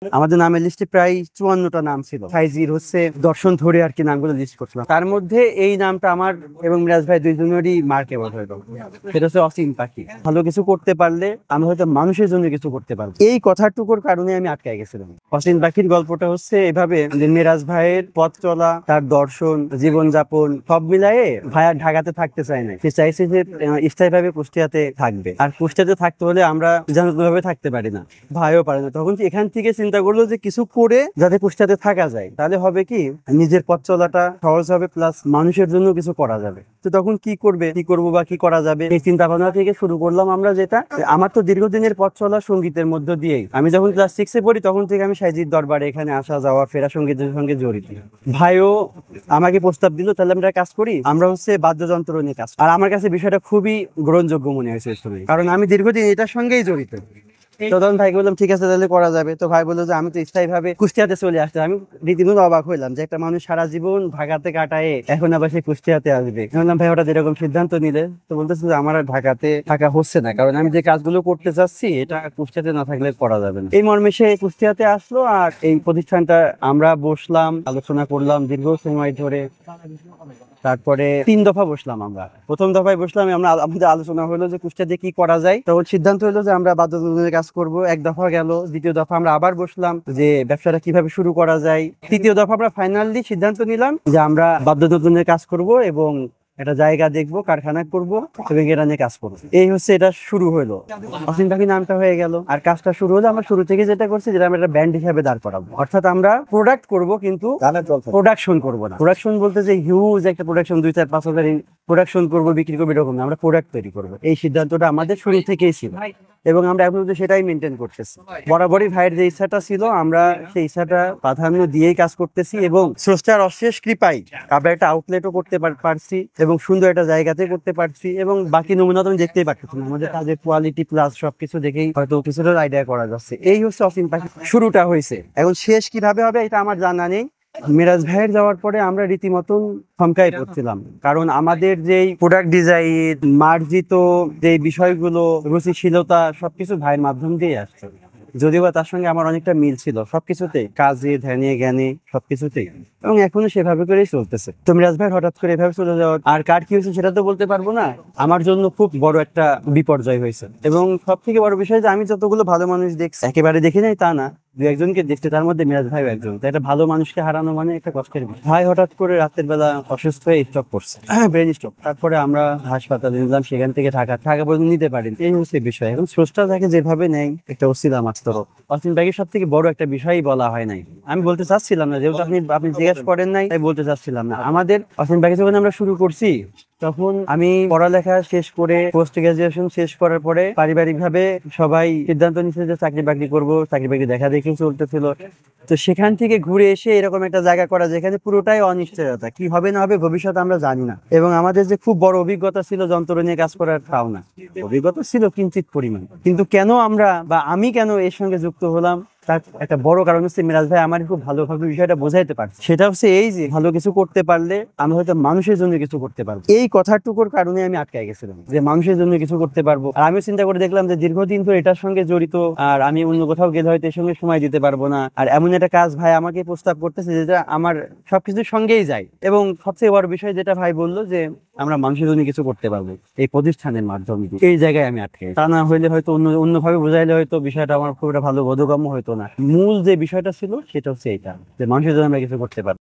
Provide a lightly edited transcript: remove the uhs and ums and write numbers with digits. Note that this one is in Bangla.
আমাদের নামের লিস্টে প্রায় 54টা নাম ছিল। সাইজির হচ্ছে দর্শন ধরে আর কি নামগুলো লিস্ট করছিলাম, তার মধ্যে এই নামটা আমার এবং মিরাজ ভাই দুইজনেরই মার্কেবল হয়ে গেল। সেটা হচ্ছে অসীম পাখি। ভালো কিছু করতে পারলে আমরা হয়তো মানুষের জন্য কিছু করতে পারবো, এই কথাটুকুর কারণে আমি আটকায় গেছিলাম। অসীম পাখির গল্পটা হচ্ছে এভাবে যে মিরাজ ভাইয়ের পথ চলা, তার দর্শন, জীবনযাপন সব মিলায়ে ভাই আর ঢাকাতে থাকতে চায় না। সে চাইছে যে স্থায়ীভাবে কুষ্টিয়াতে থাকবে, আর কুষ্টিয়াতে থাকতে হলে আমরা ভাবে থাকতে পারি না, ভাইও পারে না। তখন এখান থেকে চিন্তা করলো যে কিছু করে যাতে কুষ্টিয়াতে থাকা যায়, তাহলে হবে কি নিজের পথ চলাটা সহজ হবে, প্লাস মানুষের জন্য কিছু করা যাবে। তো তখন কি করবো বা কি করা যাবে, এই চিন্তা ভাবনা থেকে শুরু করলাম আমরা। যেটা আমার তো দীর্ঘদিনের পথ চলা সঙ্গীতের মধ্য দিয়েই, আমি যখন ক্লাস 6-এ পড়ি তখন থেকে আমি সাইজির দরবারে এখানে আসা যাওয়া ফেরা সঙ্গীতের সঙ্গে জড়িত। ভাইও আমাকে প্রস্তাব দিল, তাহলে আমরা কাজ করি, আমরা হচ্ছে বাদ্যযন্ত্র নিয়ে কাজ। আর আমার কাছে বিষয়টা খুবই গ্রহণযোগ্য মনে হয়েছে, কারণ আমি দীর্ঘদিন এটার সঙ্গেই জড়িত। তো তখন ভাইকে বললাম ঠিক আছে তাহলে করা যাবে। তো ভাই বললো যে আমি তো স্থায়ী ভাবে কুষ্টিয়াতে চলে আসতে। আমি রীতিমতো অবাক হইলাম যে একটা মানুষ সারা জীবন ঢাকাতে কাটায় এখন আবার সে কুষ্টিয়াতে আসবে। বললাম ভাই হঠাৎ এরকম সিদ্ধান্ত নিলে? তো বলতেছে যে আমার আর ঢাকাতে থাকা হচ্ছে না, কারণ আমি যে কাজগুলো করতে চাচ্ছি এটা কুষ্টিয়াতে না থাকলে করা যাবে না। এই মর্মে সে কুষ্টিয়াতে আসলো, আর এই প্রতিষ্ঠানটা আমরা বসলাম, আলোচনা করলাম দীর্ঘ সময় ধরে। তারপরে 3 দফা বসলাম আমরা। প্রথম দফায় বসলাম আমরা, আমাদের আলোচনা হলো যে কুষ্টিয়াতে কি করা যায়। তখন সিদ্ধান্ত হলো যে আমরা বাদ্যযন্ত্রের কাজ করব। এক দফা গেল, দ্বিতীয় দফা আমরা আবার বসলাম যে ব্যবসাটা কিভাবে শুরু করা যায়। তৃতীয় দফা আমরা ফাইনালি সিদ্ধান্ত নিলাম যে আমরা বাদ্যযন্ত্রের কাজ করব এবং একটা জায়গা দেখবো, কারখানা করবো এবং এটা নিয়ে কাজ করবো। এই হচ্ছে এটা শুরু হলো, অসীম পাখি নামটা হয়ে গেল। আর কাজটা শুরু হলো আমরা শুরু থেকে যেটা করছি, যেটা আমরা একটা ব্যান্ড হিসাবে দাঁড় করাবো। অর্থাৎ আমরা প্রোডাক্ট করব কিন্তু প্রোডাকশন করবো না। প্রোডাকশন বলতে যে হিউজ একটা প্রোডাকশন 2-4-5 হাজার প্রোডাকশন করবো, বিক্রি করবো এরকম না, আমরা প্রোডাক্ট তৈরি করবো। এই সিদ্ধান্তটা আমাদের শুরু থেকেই ছিল এবং আমরা এখন সেটাই মেনটেন করতেছি। বরাবরই ভাইয়ের যে ইচ্ছাটা ছিল আমরা সেই ইচ্ছাটা প্রাধান্য দিয়েই কাজ করতেছি এবং স্রষ্টার অশেষ কৃপায় আমরা একটা আউটলেটও করতে পারছি এবং সুন্দর একটা জায়গাতে করতে পারছি। এবং বাকি নমুনা তুমি দেখতেই পাচ্ছ, আমাদের কাজের কোয়ালিটি প্লাস সবকিছু দেখেই হয়তো কিছুটা আইডিয়া করা যাচ্ছে। এই হচ্ছে অসীম পাখি শুরুটা হয়েছে। এখন শেষ কিভাবে হবে এটা আমার জানা নেই। মিরাজ ভাইয়ের যাওয়ার পরে আমরা রীতিমতন থমকাই পড়ছিলাম, কারণ আমাদের যেই প্রোডাক্ট ডিজাইন, মার্জিত যে বিষয়গুলো, রুচিশীলতা সবকিছু ভাইয়ের মাধ্যম দিয়ে আসছে। যদিও তার সঙ্গে আমার অনেকটা মিল ছিল সবকিছুতে, কাজে, ধ্যানে, জ্ঞানে সবকিছুতেই, এবং এখনো সেভাবে করেই চলতেছে। তো মিরাজ ভাই হঠাৎ করে এভাবে চলে যাওয়া, আর কার কি হয়েছে সেটা তো বলতে পারবো না, আমার জন্য খুব বড় একটা বিপর্যয় হয়েছে। এবং সব থেকে বড় বিষয় যে আমি যতগুলো ভালো মানুষ দেখছি, একেবারে দেখি নাই তা না, 2-1জনকে দেখতে, তার মধ্যে মিরাজ ভাই একজন। তাই একটা ভালো মানুষকে হারানো মানে একটা কষ্টের বিষয়। ভাই হঠাৎ করে রাতের বেলা অসুস্থ হয়ে স্ট্রোক করছে, ব্রেন স্ট্রোক। তারপরে আমরা হাসপাতালে নিলাম, সেখান থেকে ঢাকা পর্যন্ত নিতে পারেন। এই হচ্ছে বিষয়। এখন স্রষ্টা তাকে যেভাবে নেয় একটা ওসিলা মাত্র। অসীম ভাইয়ের সব থেকে বড় একটা বিষয়ই বলা হয় নাই, আমি বলতে চাচ্ছিলাম না, যেহেতু আপনি জিজ্ঞাসা করেন নাই তাই বলতে চাচ্ছিলাম না। আমাদের অসীম ভাইকে যখন আমরা শুরু করছি তখন আমি পড়ালেখা শেষ করে পোস্ট গ্রাজুয়েশন শেষ করার পরে পারিবারিক ভাবে সবাই সিদ্ধান্ত নিচ্ছে যে চাকরি বাকরি করবো, চাকরি বাকরি দেখা দেখি চলতেছিল। তো সেখান থেকে ঘুরে এসে এরকম একটা জায়গা করা যেখানে পুরোটাই অনিশ্চয়তা, কি হবে না হবে ভবিষ্যৎ আমরা জানি না। এবং আমাদের যে খুব বড় অভিজ্ঞতা ছিল যন্ত্র নিয়ে কাজ করার, তাও না, অভিজ্ঞতা ছিল কিঞ্চিত পরিমাণ। কিন্তু কেন আমরা বা আমি কেন এর সঙ্গে যুক্ত হলাম, তার একটা বড় কারণ হচ্ছে মিরাজ ভাই আমার খুব ভালোভাবে বিষয়টা বোঝাইতে পারছে। সেটা হচ্ছে এই যে ভালো কিছু করতে পারলে আমরা হয়তো মানুষের জন্য কিছু করতে পারবো। এই কথাটুকুর কারণে আমি আটকায় গেছিলাম যে মানুষের জন্য কিছু করতে পারবো। আর আমি চিন্তা করে দেখলাম যে দীর্ঘদিন ধরে এটার সঙ্গে জড়িত, আর আমি অন্য কোথাও গেলে হয়তো এর সঙ্গে সময় দিতে পারবো না। আর এমন একটা কাজ ভাই আমাকে প্রস্তাব করতেছে যেটা আমার সবকিছুর সঙ্গেই যায়। এবং সবচেয়ে বড় বিষয় যেটা ভাই বললো যে আমরা মানুষের জন্য কিছু করতে পারবো এই প্রতিষ্ঠানের মাধ্যমে, এই জায়গায় আমি আটকে। তা না হইলে হয়তো অন্যভাবে বোঝাইলে হয়তো বিষয়টা আমার খুব একটা ভালো বোধগম্য হতো না। মূল যে বিষয়টা ছিল সেটা হচ্ছে এইটা, যে মানুষের জন্য আমরা কিছু করতে পারবো।